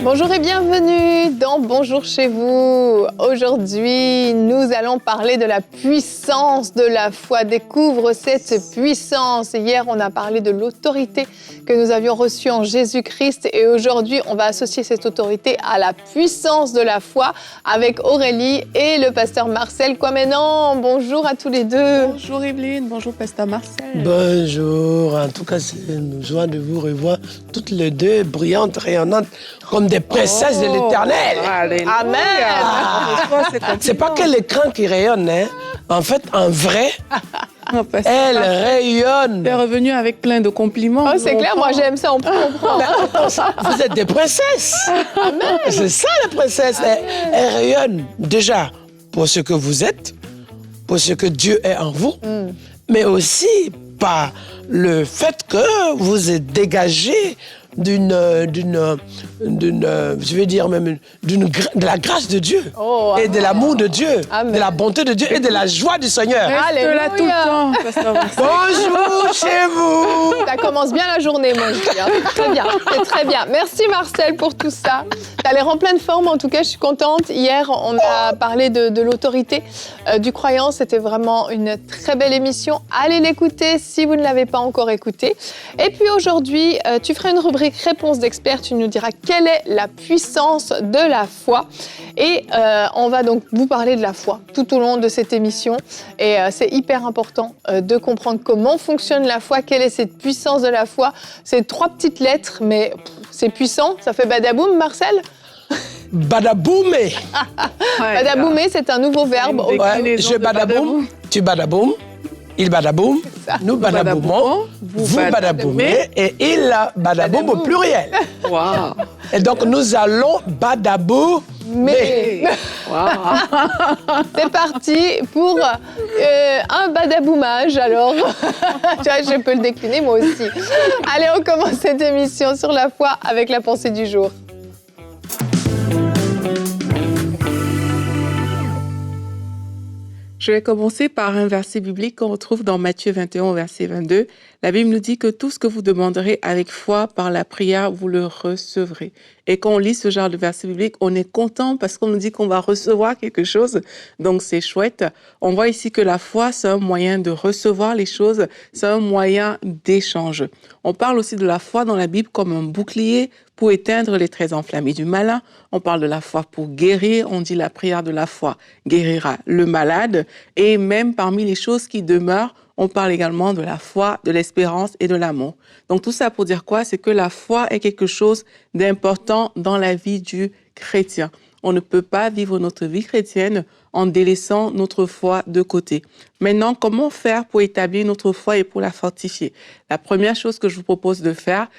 Bonjour et bienvenue dans Bonjour chez vous. Aujourd'hui, nous allons parler de la puissance de la foi. Découvre cette puissance. Hier, on a parlé de l'autorité que nous avions reçue en Jésus-Christ et aujourd'hui, on va associer cette autorité à la puissance de la foi avec Aurélie et le pasteur Marcel Kwamenan. Bonjour à tous les deux. Bonjour Evelyne, bonjour pasteur Marcel. Bonjour, en tout cas, c'est une joie de vous revoir toutes les deux, brillantes, rayonnantes, comme des princesses de l'Éternel. Alléluia. Amen. C'est pas que l'écran qui rayonne, hein. En fait, en vrai, elle rayonne. Tu es revenu avec plein de compliments. Oh, c'est clair, moi j'aime ça, on prend. Vous êtes des princesses. Amen. C'est ça, la princesse. Elle rayonne déjà pour ce que vous êtes, pour ce que Dieu est en vous, mais aussi par le fait que vous êtes dégagé de la grâce de Dieu et de l'amour de Dieu, Amen. de la bonté de Dieu et de la joie du Seigneur. Reste là tout le temps, pasteur Marcel. Bonjour chez vous. Ça commence bien la journée, moi je dis. Hein. C'est très bien. Merci Marcel pour tout ça. Tu as l'air en pleine forme, en tout cas, je suis contente. Hier, on a parlé de l'autorité du croyant. C'était vraiment une très belle émission. Allez l'écouter si vous ne l'avez pas encore écouté. Et puis aujourd'hui, tu feras une rubrique réponse d'expert. Tu nous diras quelle est la puissance de la foi. Et on va donc vous parler de la foi tout au long de cette émission. Et c'est hyper important de comprendre comment fonctionne la foi, quelle est cette puissance de la foi. C'est 3 petites lettres, mais c'est puissant. Ça fait badaboum, Marcel? Badaboumé. Badaboumer, c'est un nouveau verbe. Ouais, je badaboum, tu badaboum, il badaboum, nous badaboumons, vous badaboumez et il badaboum au pluriel. Wow. Et donc nous allons badaboumer. Wow. C'est parti pour un badaboumage, alors. Tu vois, je peux le décliner moi aussi. Allez, on commence cette émission sur la foi avec la pensée du jour. Je vais commencer par un verset biblique qu'on retrouve dans Matthieu 21, verset 22. La Bible nous dit que tout ce que vous demanderez avec foi par la prière, vous le recevrez. Et quand on lit ce genre de verset biblique, on est content parce qu'on nous dit qu'on va recevoir quelque chose. Donc, c'est chouette. On voit ici que la foi, c'est un moyen de recevoir les choses. C'est un moyen d'échange. On parle aussi de la foi dans la Bible comme un bouclier pour éteindre les traits enflammés du malin. On parle de la foi pour guérir. On dit la prière de la foi guérira le malade. Et même parmi les choses qui demeurent, on parle également de la foi, de l'espérance et de l'amour. Donc tout ça pour dire quoi? C'est que la foi est quelque chose d'important dans la vie du chrétien. On ne peut pas vivre notre vie chrétienne en délaissant notre foi de côté. Maintenant, comment faire pour établir notre foi et pour la fortifier? La première chose que je vous propose de faire,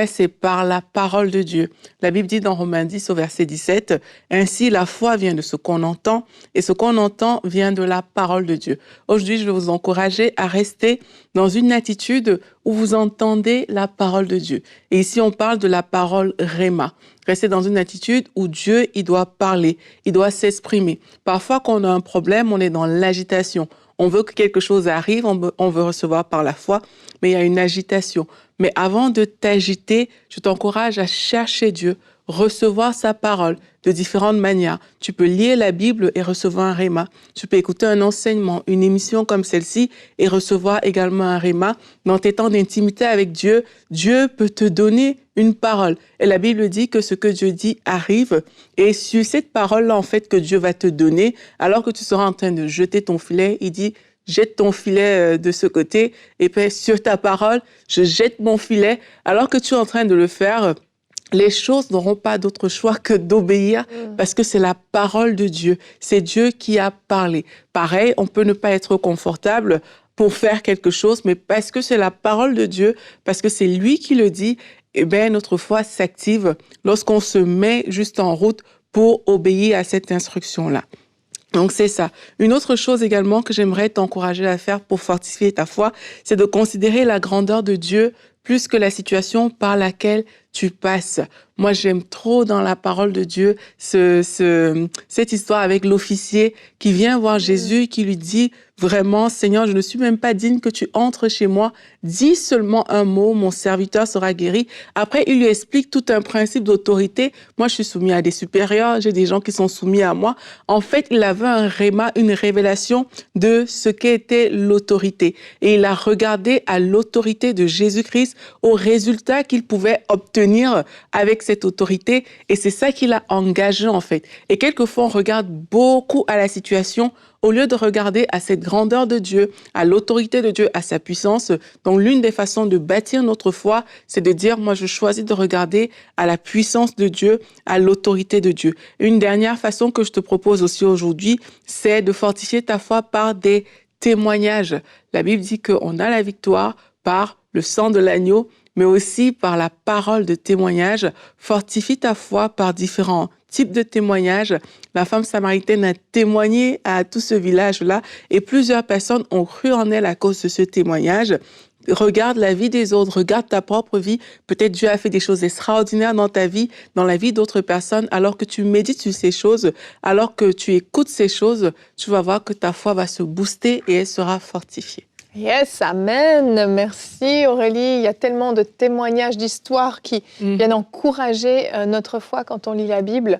c'est par la parole de Dieu. La Bible dit dans Romains 10 au verset 17, « Ainsi, la foi vient de ce qu'on entend, et ce qu'on entend vient de la parole de Dieu. » Aujourd'hui, je vais vous encourager à rester dans une attitude où vous entendez la parole de Dieu. Et ici, on parle de la parole Réma. Rester dans une attitude où Dieu, il doit parler, il doit s'exprimer. Parfois, quand on a un problème, on est dans l'agitation. On veut que quelque chose arrive, on veut recevoir par la foi, mais il y a une agitation. Mais avant de t'agiter, je t'encourage à chercher Dieu, recevoir sa parole de différentes manières. Tu peux lire la Bible et recevoir un réma. Tu peux écouter un enseignement, une émission comme celle-ci et recevoir également un réma. Dans tes temps d'intimité avec Dieu, Dieu peut te donner une parole. Et la Bible dit que ce que Dieu dit arrive. Et sur cette parole-là, en fait, que Dieu va te donner, alors que tu seras en train de jeter ton filet, il dit, jette ton filet de ce côté. Et puis, sur ta parole, je jette mon filet. Alors que tu es en train de le faire, les choses n'auront pas d'autre choix que d'obéir parce que c'est la parole de Dieu. C'est Dieu qui a parlé. Pareil, on peut ne pas être confortable pour faire quelque chose, mais parce que c'est la parole de Dieu, parce que c'est lui qui le dit, notre foi s'active lorsqu'on se met juste en route pour obéir à cette instruction-là. Donc, c'est ça. Une autre chose également que j'aimerais t'encourager à faire pour fortifier ta foi, c'est de considérer la grandeur de Dieu plus que la situation par laquelle tu passes. Moi, j'aime trop dans la parole de Dieu cette histoire avec l'officier qui vient voir Jésus et qui lui dit vraiment, Seigneur, je ne suis même pas digne que tu entres chez moi. Dis seulement un mot, mon serviteur sera guéri. Après, il lui explique tout un principe d'autorité. Moi, je suis soumis à des supérieurs, j'ai des gens qui sont soumis à moi. En fait, il avait un réma, une révélation de ce qu'était l'autorité. Et il a regardé à l'autorité de Jésus-Christ, au résultat qu'il pouvait obtenir avec cette autorité. Et c'est ça qui l'a engagé, en fait. Et quelquefois, on regarde beaucoup à la situation au lieu de regarder à cette grandeur de Dieu, à l'autorité de Dieu, à sa puissance. Donc, l'une des façons de bâtir notre foi, c'est de dire, moi, je choisis de regarder à la puissance de Dieu, à l'autorité de Dieu. Une dernière façon que je te propose aussi aujourd'hui, c'est de fortifier ta foi par des témoignages. La Bible dit qu'on a la victoire par le sang de l'agneau, mais aussi par la parole de témoignage. Fortifie ta foi par différents types de témoignages. La femme samaritaine a témoigné à tout ce village-là et plusieurs personnes ont cru en elle à cause de ce témoignage. Regarde la vie des autres, regarde ta propre vie. Peut-être Dieu a fait des choses extraordinaires dans ta vie, dans la vie d'autres personnes. Alors que tu médites sur ces choses, alors que tu écoutes ces choses, tu vas voir que ta foi va se booster et elle sera fortifiée. Yes, amen. Merci Aurélie. Il y a tellement de témoignages, d'histoires qui viennent encourager notre foi quand on lit la Bible.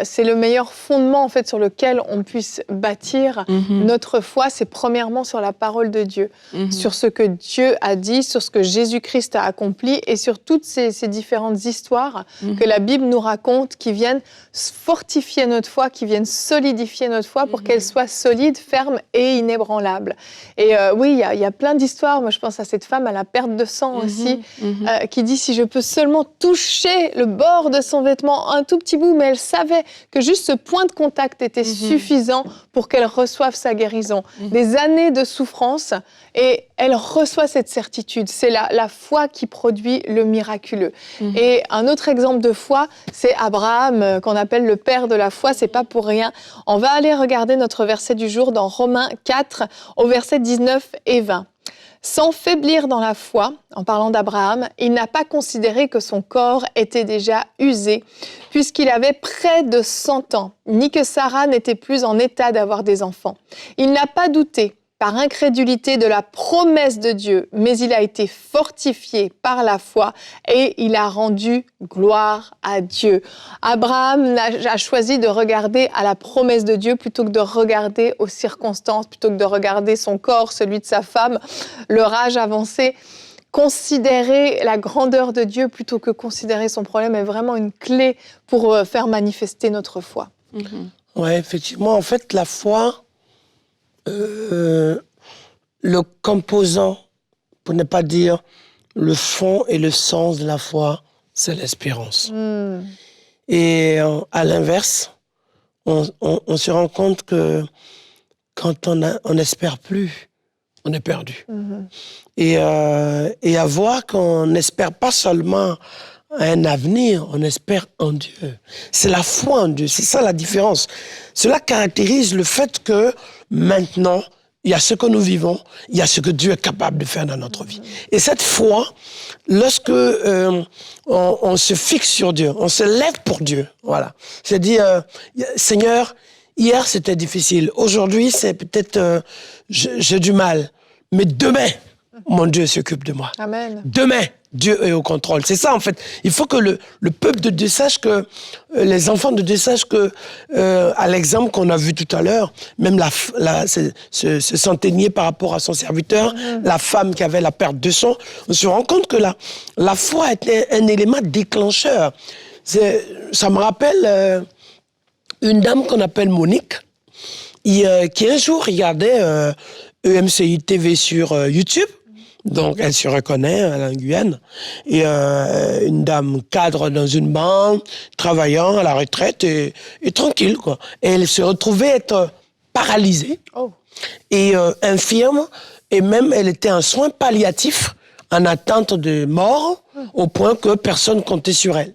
C'est le meilleur fondement en fait sur lequel on puisse bâtir notre foi. C'est premièrement sur la parole de Dieu, sur ce que Dieu a dit, sur ce que Jésus-Christ a accompli et sur toutes ces différentes histoires que la Bible nous raconte qui viennent fortifier notre foi, qui viennent solidifier notre foi pour qu'elle soit solide, ferme et inébranlable. Et oui, il y a plein d'histoires. Moi, je pense à cette femme à la perte de sang aussi, qui dit si je peux seulement toucher le bord de son vêtement, un tout petit bout, mais elle savait que juste ce point de contact était suffisant pour qu'elle reçoive sa guérison. Des années de souffrance et elle reçoit cette certitude. C'est la foi qui produit le miraculeux. Et un autre exemple de foi, c'est Abraham, qu'on appelle le père de la foi. C'est pas pour rien. On va aller regarder notre verset du jour dans Romains 4, au verset 19 et 20. Sans faiblir dans la foi, en parlant d'Abraham, il n'a pas considéré que son corps était déjà usé, puisqu'il avait près de 100 ans, ni que Sarah n'était plus en état d'avoir des enfants. Il n'a pas douté, par incrédulité, de la promesse de Dieu, mais il a été fortifié par la foi et il a rendu gloire à Dieu. Abraham a choisi de regarder à la promesse de Dieu plutôt que de regarder aux circonstances, plutôt que de regarder son corps, celui de sa femme, leur âge avancé. Considérer la grandeur de Dieu plutôt que considérer son problème est vraiment une clé pour faire manifester notre foi. Oui, effectivement, en fait, la foi, le composant, pour ne pas dire le fond et le sens de la foi, c'est l'espérance. Et à l'inverse, on se rend compte que quand on n'espère plus, on est perdu. Et à voir qu'on n'espère pas seulement un avenir, on espère en Dieu. C'est la foi en Dieu, c'est ça la différence. Cela caractérise le fait que maintenant, il y a ce que nous vivons, il y a ce que Dieu est capable de faire dans notre vie. Et cette foi, lorsque on se fixe sur Dieu, on se lève pour Dieu, voilà. C'est-à-dire, Seigneur, hier c'était difficile, aujourd'hui c'est peut-être, j'ai du mal, mais demain, mon Dieu s'occupe de moi. Amen. Demain, Dieu est au contrôle. C'est ça, en fait. Il faut que le peuple de Dieu sache que, les enfants de Dieu sachent que, à l'exemple qu'on a vu tout à l'heure, même ce centenier par rapport à son serviteur, la femme qui avait la perte de sang, on se rend compte que la foi était un élément déclencheur. Ça me rappelle une dame qu'on appelle Monique, qui un jour regardait EMCI TV sur YouTube. Donc, elle se reconnaît, elle est en Guyane. Et une dame cadre dans une banque, travaillant à la retraite et tranquille, quoi. Et elle se retrouvait être paralysée et infirme. Et même, elle était en soins palliatifs, en attente de mort, au point que personne comptait sur elle.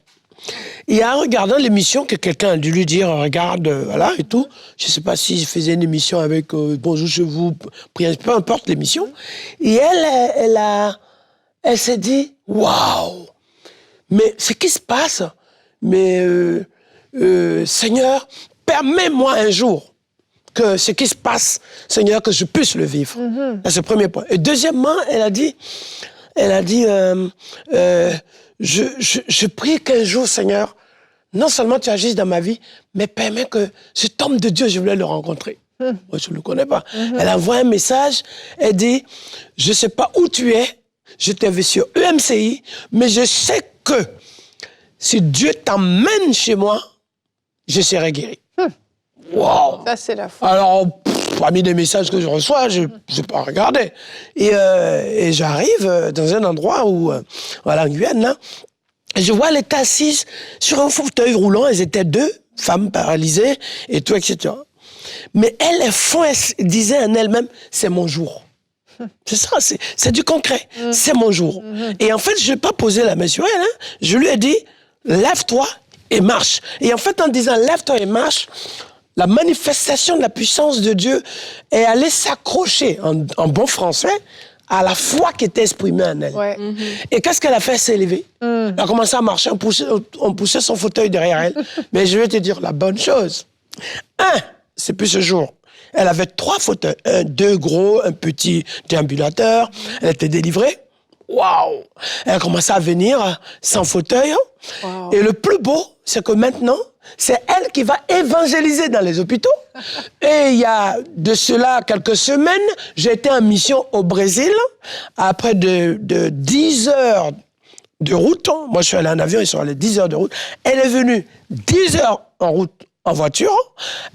Et en regardant l'émission, que quelqu'un a dû lui dire, regarde, voilà, et tout. Je ne sais pas si je faisais une émission avec Bonjour chez vous, peu importe l'émission. Et elle s'est dit, waouh! mais ce qui se passe, mais Seigneur, permets-moi un jour que ce qui se passe, Seigneur, que je puisse le vivre. C'est ce premier point. Et deuxièmement, elle a dit, je prie qu'un jour, Seigneur, non seulement tu agisses dans ma vie, mais permets que cet homme de Dieu, je voulais le rencontrer. Moi, je ne le connais pas. Elle envoie un message, elle dit, je ne sais pas où tu es, je t'ai vu sur EMCI, mais je sais que si Dieu t'emmène chez moi, je serai guéri. Wow. Ça, c'est la foi. Alors, parmi les messages que je reçois, je n'ai pas regardé. Et j'arrive dans un endroit où, voilà, en Guyane, là, et je vois, elle était assise sur un fauteuil roulant. Elles étaient deux femmes paralysées et tout, etc. Mais elle disait en elle-même, c'est mon jour. C'est ça, c'est du concret. C'est mon jour. Et en fait, je n'ai pas posé la main sur elle. Hein. Je lui ai dit, lève-toi et marche. Et en fait, en disant, lève-toi et marche, la manifestation de la puissance de Dieu est allée s'accrocher, en bon français, à la foi qui était exprimée en elle. Ouais. Et qu'est-ce qu'elle a fait? Elle s'est levée. Elle a commencé à marcher, on poussait son fauteuil derrière elle. Mais je vais te dire la bonne chose. C'est plus ce jour. Elle avait 3 fauteuils. 2 gros, un petit déambulateur. Elle était délivrée. Waouh! Elle a commencé à venir sans fauteuil. Wow. Et le plus beau, c'est que maintenant, c'est elle qui va évangéliser dans les hôpitaux. Et il y a de cela quelques semaines, j'ai été en mission au Brésil. Après de 10 heures de route, moi je suis allé en avion, ils sont allés 10 heures de route. Elle est venue 10 heures en route en voiture.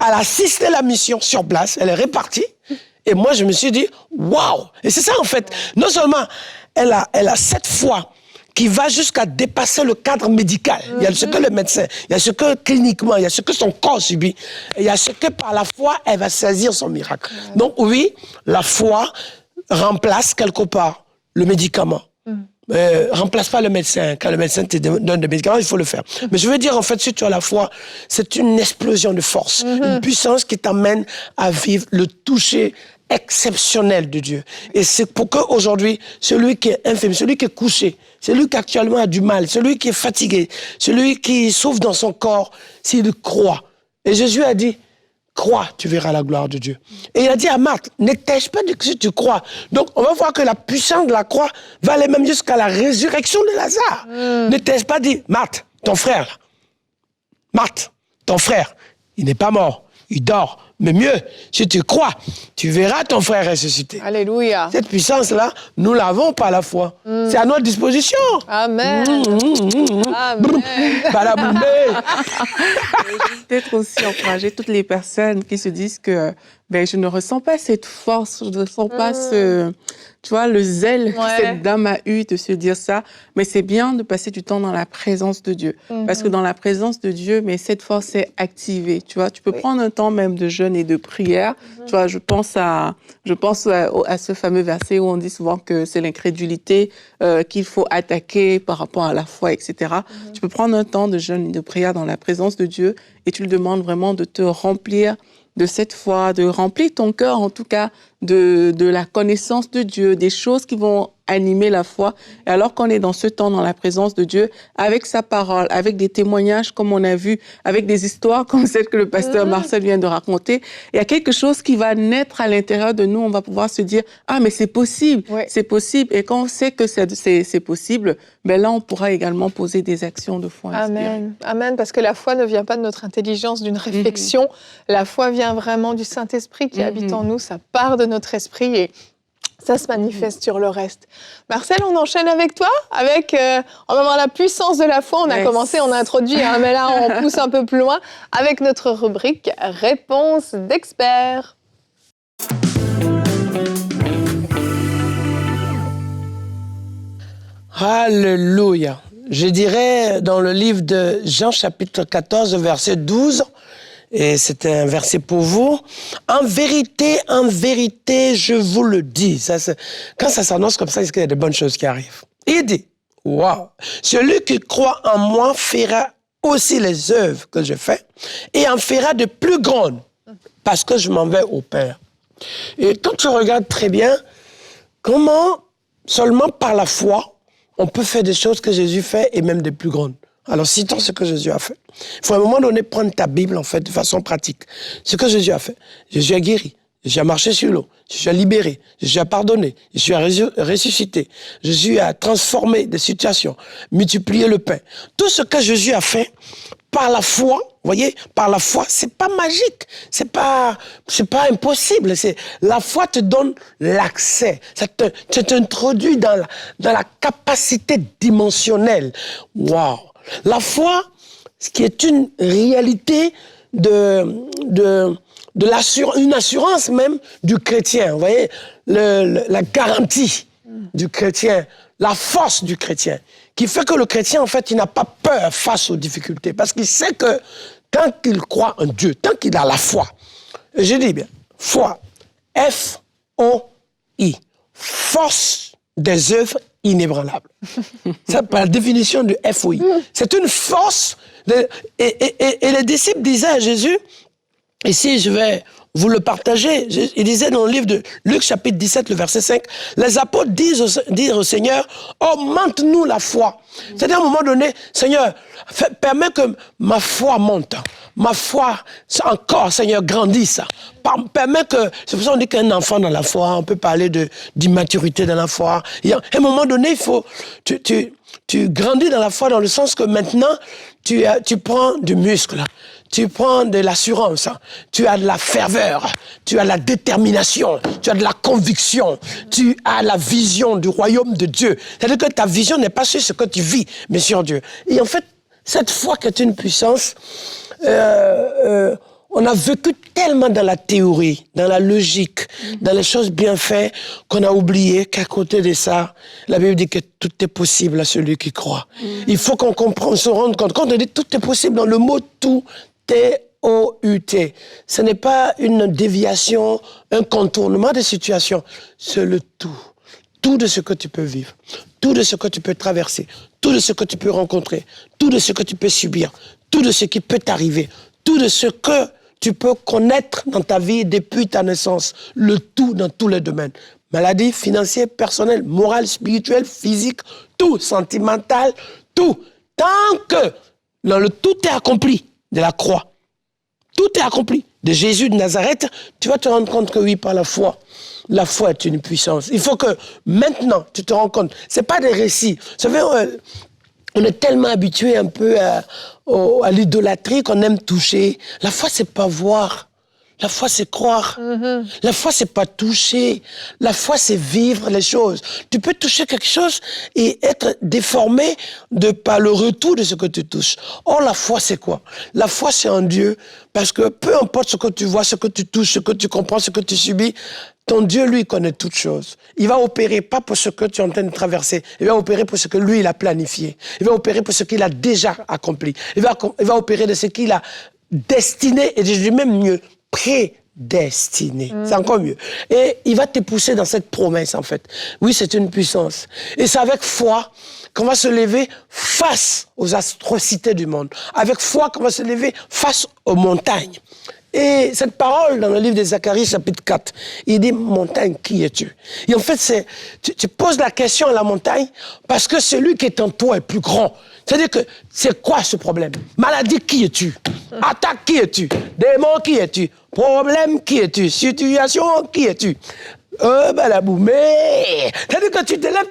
Elle a assisté à la mission sur place. Elle est repartie. Et moi, je me suis dit, waouh! Et c'est ça, en fait. Non seulement elle a cette foi qui va jusqu'à dépasser le cadre médical. Il y a ce que le médecin, il y a ce que cliniquement, il y a ce que son corps subit. Et il y a ce que par la foi, elle va saisir son miracle. Donc oui, la foi remplace quelque part le médicament. Remplace pas le médecin. Quand le médecin te donne des médicaments, il faut le faire. Mais je veux dire, en fait, si tu as la foi, c'est une explosion de force, une puissance qui t'amène à vivre le toucher exceptionnel de Dieu. Et c'est pour qu'aujourd'hui, celui qui est infirme, celui qui est couché, celui qui actuellement a du mal, celui qui est fatigué, celui qui souffre dans son corps, s'il croit. Et Jésus a dit, crois, tu verras la gloire de Dieu. Et il a dit à Marthe, n'étais-je pas dit que si tu crois. Donc, on va voir que la puissance de la croix va aller même jusqu'à la résurrection de Lazare. N'étais-je pas dit, Marthe, ton frère, Marthe, ton frère, il n'est pas mort, il dort. Mais mieux, si tu crois, tu verras ton frère ressusciter. Alléluia. Cette puissance-là, nous l'avons par la foi. C'est à notre disposition. Amen. Amen. Balaboumé. Peut-être aussi encourager toutes les personnes qui se disent que je ne ressens pas cette force, je ne ressens pas tu vois, le zèle que cette dame a eu de se dire ça. Mais c'est bien de passer du temps dans la présence de Dieu. Parce que dans la présence de Dieu, cette force est activée. Tu vois, tu peux prendre un temps même de jeûne et de prière. Tu vois, je pense à ce fameux verset où on dit souvent que c'est l'incrédulité qu'il faut attaquer par rapport à la foi, etc. Tu peux prendre un temps de jeûne et de prière dans la présence de Dieu et tu lui demandes vraiment de te remplir de cette foi, de remplir ton cœur en tout cas de la connaissance de Dieu, des choses qui vont animer la foi. Et alors qu'on est dans ce temps, dans la présence de Dieu, avec sa parole, avec des témoignages comme on a vu, avec des histoires comme celle que le pasteur Marcel vient de raconter, il y a quelque chose qui va naître à l'intérieur de nous. On va pouvoir se dire, ah mais c'est possible, c'est possible. Et quand on sait que c'est possible, là on pourra également poser des actions de foi inspirées. Amen. Amen, parce que la foi ne vient pas de notre intelligence, d'une réflexion. La foi vient vraiment du Saint-Esprit qui habite en nous, ça part de notre esprit et ça se manifeste sur le reste. Marcel, on enchaîne avec toi, avec on va voir la puissance de la foi. On a commencé, on a introduit, mais là on pousse un peu plus loin avec notre rubrique Réponse d'experts. Alléluia. Je dirais dans le livre de Jean chapitre 14, verset 12, et c'est un verset pour vous. En vérité, je vous le dis. Quand ça s'annonce comme ça, c'est qu'il y a de bonnes choses qui arrivent. Il dit, waouh, celui qui croit en moi fera aussi les œuvres que je fais et en fera de plus grandes parce que je m'en vais au Père. Et quand tu regardes très bien, comment seulement par la foi, on peut faire des choses que Jésus fait et même des plus grandes. Alors, citons ce que Jésus a fait. Il faut à un moment donné prendre ta Bible, en fait, de façon pratique. Ce que Jésus a fait. Jésus a guéri. Jésus a marché sur l'eau. Jésus a libéré. Jésus a pardonné. Jésus a ressuscité. Jésus a transformé des situations, multiplié le pain. Tout ce que Jésus a fait, par la foi, vous voyez, par la foi, c'est pas magique, c'est pas impossible. La foi te donne l'accès, ça t'introduit dans la capacité dimensionnelle. Waouh! La foi, ce qui est une réalité une assurance même du chrétien. Vous voyez, la garantie du chrétien, la force du chrétien, qui fait que le chrétien, en fait, il n'a pas peur face aux difficultés, parce qu'il sait que tant qu'il croit en Dieu, tant qu'il a la foi, je dis bien, foi, F-O-I, force des œuvres inébranlables. C'est par la définition du F-O-I. C'est une force, et les disciples disaient à Jésus, ici je vais vous le partager, il disait dans le livre de Luc chapitre 17, le verset 5, les apôtres disent au Seigneur, augmente-nous la foi. C'est-à-dire à un moment donné, Seigneur, permets que ma foi monte. Ma foi, encore, Seigneur, grandisse. Permets que, c'est pour ça qu'on dit qu'un enfant dans la foi, on peut parler d'immaturité dans la foi. Et à un moment donné, il faut, tu grandis dans la foi dans le sens que maintenant, tu prends du muscle. Tu prends de l'assurance, tu as de la ferveur, tu as de la détermination, tu as de la conviction, tu as la vision du royaume de Dieu. C'est-à-dire que ta vision n'est pas sur ce que tu vis, mais sur Dieu. Et en fait, cette foi qui est une puissance, on a vécu tellement dans la théorie, dans la logique, dans les choses bien faites, qu'on a oublié qu'à côté de ça, la Bible dit que tout est possible à celui qui croit. Il faut qu'on comprenne, se rende compte. Quand on dit tout est possible, dans le mot tout, T-O-U-T. Ce n'est pas une déviation, un contournement des situations. C'est le tout. Tout de ce que tu peux vivre. Tout de ce que tu peux traverser. Tout de ce que tu peux rencontrer. Tout de ce que tu peux subir. Tout de ce qui peut t'arriver. Tout de ce que tu peux connaître dans ta vie depuis ta naissance. Le tout dans tous les domaines. Maladie, financière, personnelle, morale, spirituelle, physique, tout, sentimental, tout. Tant que le tout est accompli de la croix, tout est accompli de Jésus de Nazareth, tu vas te rendre compte que oui, par la foi est une puissance. Il faut que maintenant, tu te rends compte, c'est pas des récits. Vous savez, on est tellement habitué un peu à l'idolâtrie qu'on aime toucher. La foi, c'est pas voir. La foi, c'est croire. La foi, c'est pas toucher. La foi, c'est vivre les choses. Tu peux toucher quelque chose et être déformé par le retour de ce que tu touches. Or, la foi, c'est quoi? La foi, c'est en Dieu. Parce que peu importe ce que tu vois, ce que tu touches, ce que tu comprends, ce que tu subis, ton Dieu, lui, connaît toutes choses. Il va opérer pas pour ce que tu es en train de traverser. Il va opérer pour ce que lui, il a planifié. Il va opérer pour ce qu'il a déjà accompli. Il va opérer de ce qu'il a destiné, et je dis même mieux, prédestiné. C'est encore mieux. Et il va te pousser dans cette promesse, en fait. Oui, c'est une puissance. Et c'est avec foi qu'on va se lever face aux atrocités du monde. Avec foi qu'on va se lever face aux montagnes. Et cette parole, dans le livre de Zacharie, chapitre 4, il dit, montagne, qui es-tu? Et en fait, tu poses la question à la montagne parce que celui qui est en toi est plus grand. C'est-à-dire que, c'est quoi ce problème? Maladie, qui es-tu? Attaque, qui es-tu? Démon, qui es-tu? Problème, qui es-tu? Situation, qui es-tu? Mais c'est-à-dire que tu te lèves,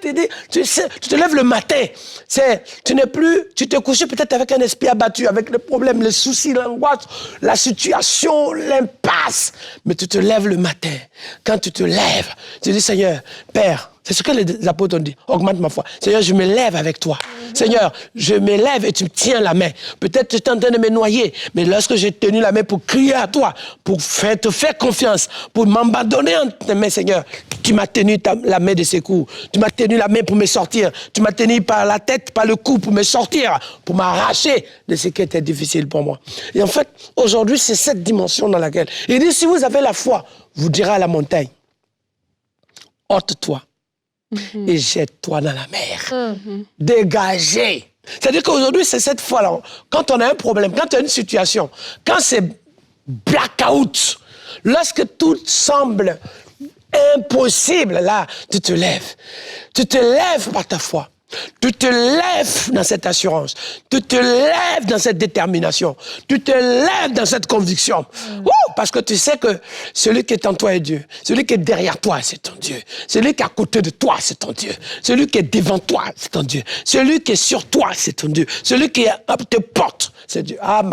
tu te lèves le matin. Tu te couches peut-être avec un esprit abattu, avec les problèmes, les soucis, l'angoisse, la situation, l'impasse. Mais tu te lèves le matin. Quand tu te lèves, tu dis, Seigneur, Père, c'est ce que les apôtres ont dit. Augmente ma foi. Seigneur, je me lève avec toi. Seigneur, je me lève et tu me tiens la main. Peut-être que tu es en train de me noyer, mais lorsque j'ai tenu la main pour crier à toi, pour te faire confiance, pour m'abandonner entre tes mains, Seigneur, tu m'as tenu la main de secours. Tu m'as tenu la main pour me sortir. Tu m'as tenu par la tête, par le cou pour me sortir, pour m'arracher de ce qui était difficile pour moi. Et en fait, aujourd'hui, c'est cette dimension dans laquelle il dit, si vous avez la foi, vous direz à la montagne, ôte-toi. Et jette-toi dans la mer. Dégagez. C'est-à-dire qu'aujourd'hui, c'est cette foi-là. Quand on a un problème, quand tu as une situation, quand c'est blackout, lorsque tout semble impossible, là, tu te lèves. Tu te lèves par ta foi. Tu te lèves dans cette assurance. Tu te lèves dans cette détermination. Tu te lèves dans cette conviction. Parce que tu sais que celui qui est en toi est Dieu. Celui qui est derrière toi, c'est ton Dieu. Celui qui est à côté de toi, c'est ton Dieu. Celui qui est devant toi, c'est ton Dieu. Celui qui est sur toi, c'est ton Dieu. Celui qui te porte, c'est Dieu. Ah,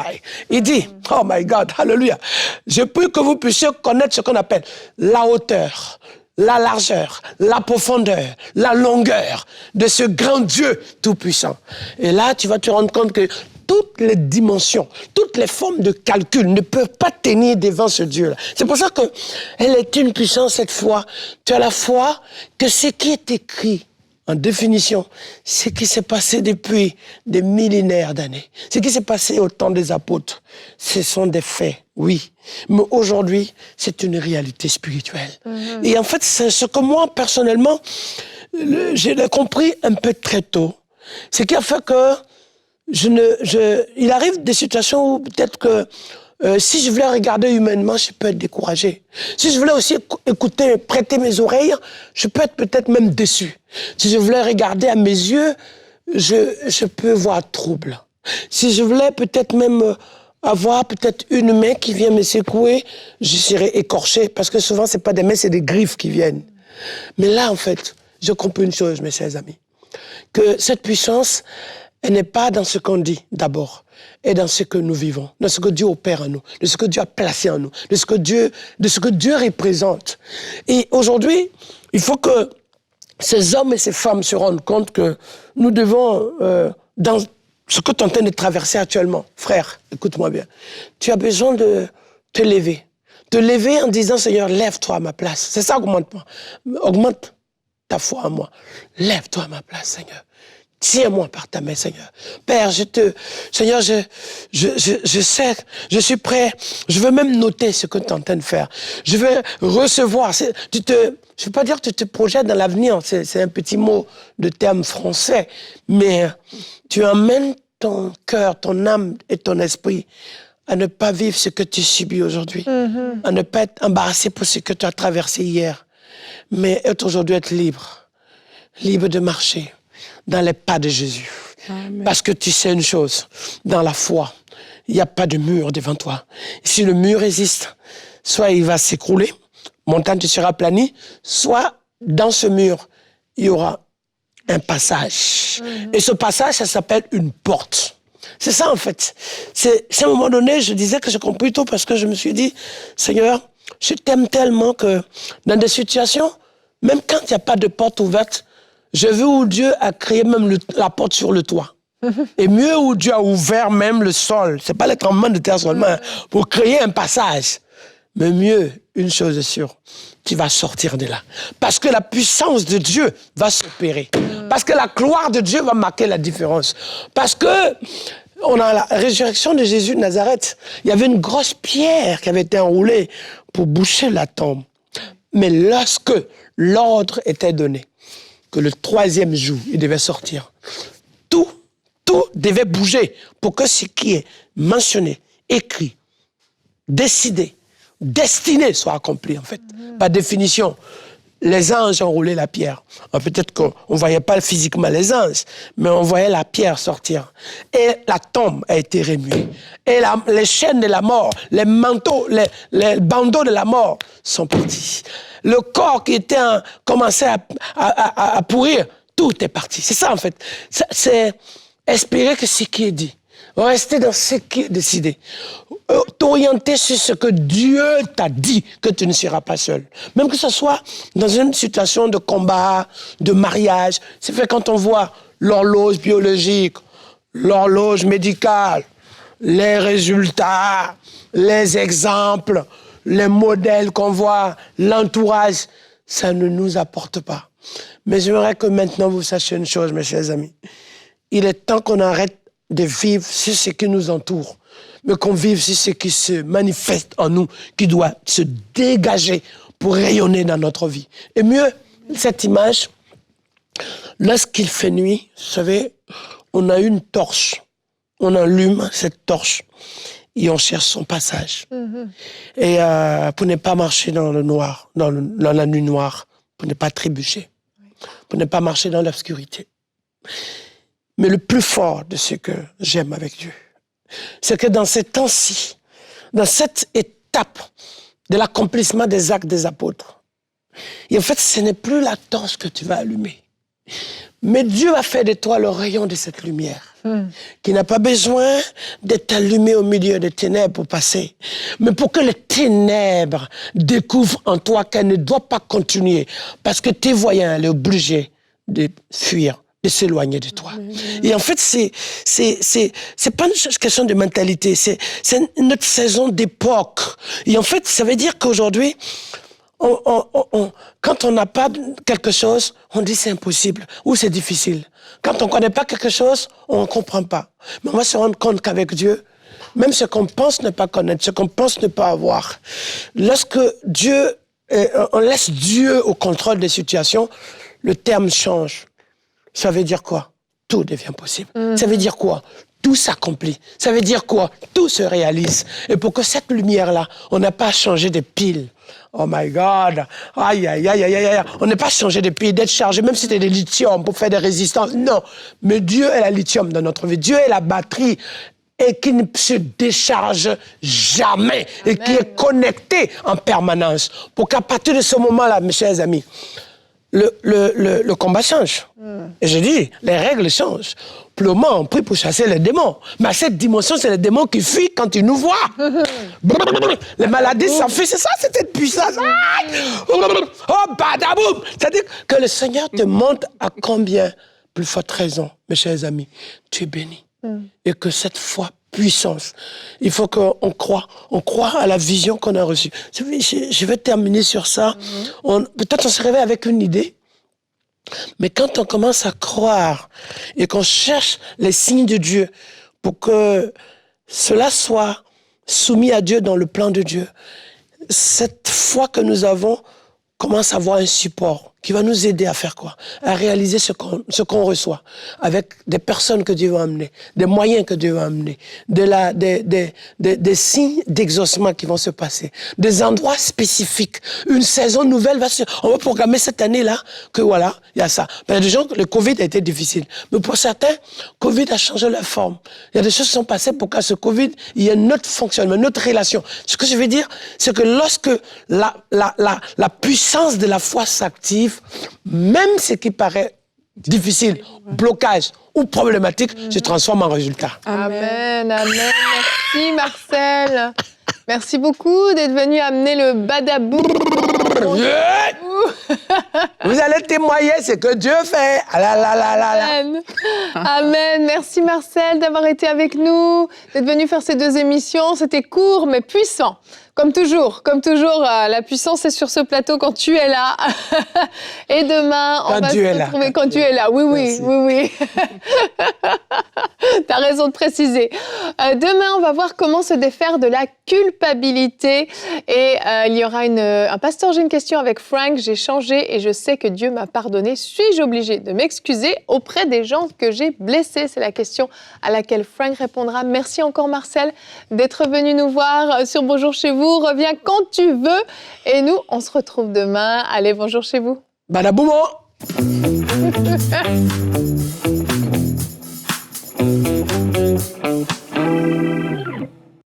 il dit, oh my God, hallelujah. Je prie que vous puissiez connaître ce qu'on appelle la hauteur, la largeur, la profondeur, la longueur de ce grand Dieu tout-puissant. Et là, tu vas te rendre compte que toutes les dimensions, toutes les formes de calcul ne peuvent pas tenir devant ce Dieu-là. C'est pour ça qu'elle est une puissance, cette foi. Tu as la foi que ce qui est écrit, en définition, ce qui s'est passé depuis des millénaires d'années, ce qui s'est passé au temps des apôtres, ce sont des faits, oui. Mais aujourd'hui, c'est une réalité spirituelle. Et en fait, c'est ce que moi, personnellement, j'ai compris un peu très tôt. Ce qui a fait que il arrive des situations où peut-être que si je voulais regarder humainement, je peux être découragé. Si je voulais aussi écouter, prêter mes oreilles, je peux être peut-être même déçu. Si je voulais regarder à mes yeux, je peux voir trouble. Si je voulais peut-être même avoir peut-être une main qui vient me secouer, je serais écorché, parce que souvent, c'est pas des mains, c'est des griffes qui viennent. Mais là, en fait, je comprends une chose, mes chers amis, que cette puissance, elle n'est pas dans ce qu'on dit d'abord, et dans ce que nous vivons, dans ce que Dieu opère en nous, de ce que Dieu a placé en nous, de ce que Dieu représente. Et aujourd'hui, il faut que ces hommes et ces femmes se rendent compte que nous devons, dans ce que tu es en train de traverser actuellement, frère, écoute-moi bien, tu as besoin de te lever. Te lever en disant, Seigneur, lève-toi à ma place. C'est ça, augmente ta foi en moi. Lève-toi à ma place, Seigneur. Tiens-moi par ta main, Seigneur. Père, Seigneur, je sais, je suis prêt. Je veux même noter ce que tu es en train de faire. Je veux recevoir. Je ne veux pas dire que tu te projettes dans l'avenir. C'est un petit mot de terme français. Mais tu emmènes ton cœur, ton âme et ton esprit à ne pas vivre ce que tu subis aujourd'hui. À ne pas être embarrassé pour ce que tu as traversé hier. Mais aujourd'hui être libre. Libre de marcher dans les pas de Jésus. Amen. Parce que tu sais une chose, dans la foi, il n'y a pas de mur devant toi. Si le mur résiste, soit il va s'écrouler, montagne tu seras aplanie, soit dans ce mur, il y aura un passage. Et ce passage, ça s'appelle une porte. C'est ça en fait. C'est à un moment donné, je disais que j'ai compris tout parce que je me suis dit, Seigneur, je t'aime tellement que dans des situations, même quand il n'y a pas de porte ouverte, je veux où Dieu a créé même la porte sur le toit. Et mieux où Dieu a ouvert même le sol. C'est pas les tremblements de terre seulement, pour créer un passage. Mais mieux, une chose est sûre, tu vas sortir de là. Parce que la puissance de Dieu va s'opérer. Parce que la gloire de Dieu va marquer la différence. Parce que on a la résurrection de Jésus de Nazareth. Il y avait une grosse pierre qui avait été enroulée pour boucher la tombe. Mais lorsque l'ordre était donné, que le 3e jour, il devait sortir. Tout devait bouger pour que ce qui est mentionné, écrit, décidé, destiné soit accompli, en fait. Par définition, les anges ont roulé la pierre. Peut-être qu'on ne voyait pas physiquement les anges, mais on voyait la pierre sortir. Et la tombe a été remuée. Et les chaînes de la mort, les manteaux, les bandeaux de la mort sont partis. Le corps qui commençait à pourrir, tout est parti. C'est ça, en fait. C'est espérer que ce qui est dit, rester dans ce qui est décidé, t'orienter sur ce que Dieu t'a dit, que tu ne seras pas seul. Même que ce soit dans une situation de combat, de mariage. C'est fait quand on voit l'horloge biologique, l'horloge médicale, les résultats, les exemples, les modèles qu'on voit, l'entourage, ça ne nous apporte pas. Mais j'aimerais que maintenant vous sachiez une chose, mes chers amis. Il est temps qu'on arrête de vivre sur ce qui nous entoure, mais qu'on vive sur ce qui se manifeste en nous, qui doit se dégager pour rayonner dans notre vie. Et mieux, cette image, lorsqu'il fait nuit, vous savez, on a une torche, on allume cette torche et on cherche son passage. Et pour ne pas marcher dans le noir, dans la nuit noire, pour ne pas trébucher, pour ne pas marcher dans l'obscurité. Mais le plus fort de ce que j'aime avec Dieu, c'est que dans ces temps-ci, dans cette étape de l'accomplissement des actes des apôtres, et en fait, ce n'est plus la torche que tu vas allumer. Mais Dieu va faire de toi le rayon de cette lumière, qui n'a pas besoin d'être allumé au milieu des ténèbres pour passer, mais pour que les ténèbres découvrent en toi qu'elle ne doit pas continuer, parce que tes voyants, elle est obligée de fuir, de s'éloigner de toi. Et en fait, c'est pas une question de mentalité, c'est notre saison d'époque. Et en fait, ça veut dire qu'aujourd'hui, quand on n'a pas quelque chose, on dit c'est impossible ou c'est difficile. Quand on ne connaît pas quelque chose, on ne comprend pas. Mais on va se rendre compte qu'avec Dieu, même ce qu'on pense ne pas connaître, ce qu'on pense ne pas avoir, lorsque on laisse Dieu au contrôle des situations, le terme change. Ça veut dire quoi? Tout devient possible. Ça veut dire quoi? Tout s'accomplit. Ça veut dire quoi? Tout se réalise. Et pour que cette lumière-là, on n'a pas changé de pile. Oh my God! Aïe, aïe, aïe, aïe, aïe. On n'a pas changé de pile, d'être chargé, même si c'était des lithium pour faire des résistances. Non. Mais Dieu est la lithium dans notre vie. Dieu est la batterie et qui ne se décharge jamais. Et qui est connecté en permanence. Pour qu'à partir de ce moment-là, mes chers amis, le combat change. Et je dis, les règles changent. Pour le moment, on prie pour chasser les démons. Mais à cette dimension, c'est les démons qui fuient quand ils nous voient. Les maladies s'enfuient, c'est ça, c'est cette puissance. Oh, badaboum! C'est-à-dire que le Seigneur te montre à combien, plus forte raison, mes chers amis, tu es béni. Et que cette foi puissance. Il faut qu'on croie. On croit à la vision qu'on a reçue. Je vais terminer sur ça. Peut-être on se réveille avec une idée, mais quand on commence à croire et qu'on cherche les signes de Dieu pour que cela soit soumis à Dieu dans le plan de Dieu, cette foi que nous avons commence à avoir un support qui va nous aider à faire quoi? À réaliser ce qu'on reçoit avec des personnes que Dieu va amener, des moyens que Dieu va amener, des signes d'exaucement qui vont se passer, des endroits spécifiques. Une saison nouvelle on va programmer cette année-là que voilà, il y a ça. Il y a des gens, le Covid a été difficile. Mais pour certains, Covid a changé leur forme. Il y a des choses qui sont passées pour qu'à ce Covid, il y ait notre fonctionnement, notre relation. Ce que je veux dire, c'est que lorsque la puissance de la foi s'active, même ce qui paraît difficile, blocage ou problématique, se transforme en résultat. Amen, amen. Merci Marcel. Merci beaucoup d'être venu amener le badabou. Vous allez témoigner ce que Dieu fait. Ah là là là là là. Amen. Amen. Merci Marcel d'avoir été avec nous, d'être venu faire ces 2 émissions. C'était court mais puissant. Comme toujours, la puissance est sur ce plateau quand tu es là. Et demain, on va se retrouver quand tu es là. Oui, oui, oui, oui. T'as raison de préciser. Demain, on va voir comment se défaire de la culpabilité. Et il y aura un pasteur, j'ai une question avec Frank. J'ai changé et je sais que Dieu m'a pardonné. Suis-je obligée de m'excuser auprès des gens que j'ai blessés? C'est la question à laquelle Frank répondra. Merci encore Marcel d'être venu nous voir sur Bonjour chez vous. Reviens quand tu veux. Et nous, on se retrouve demain. Allez, bonjour chez vous. Badaboum.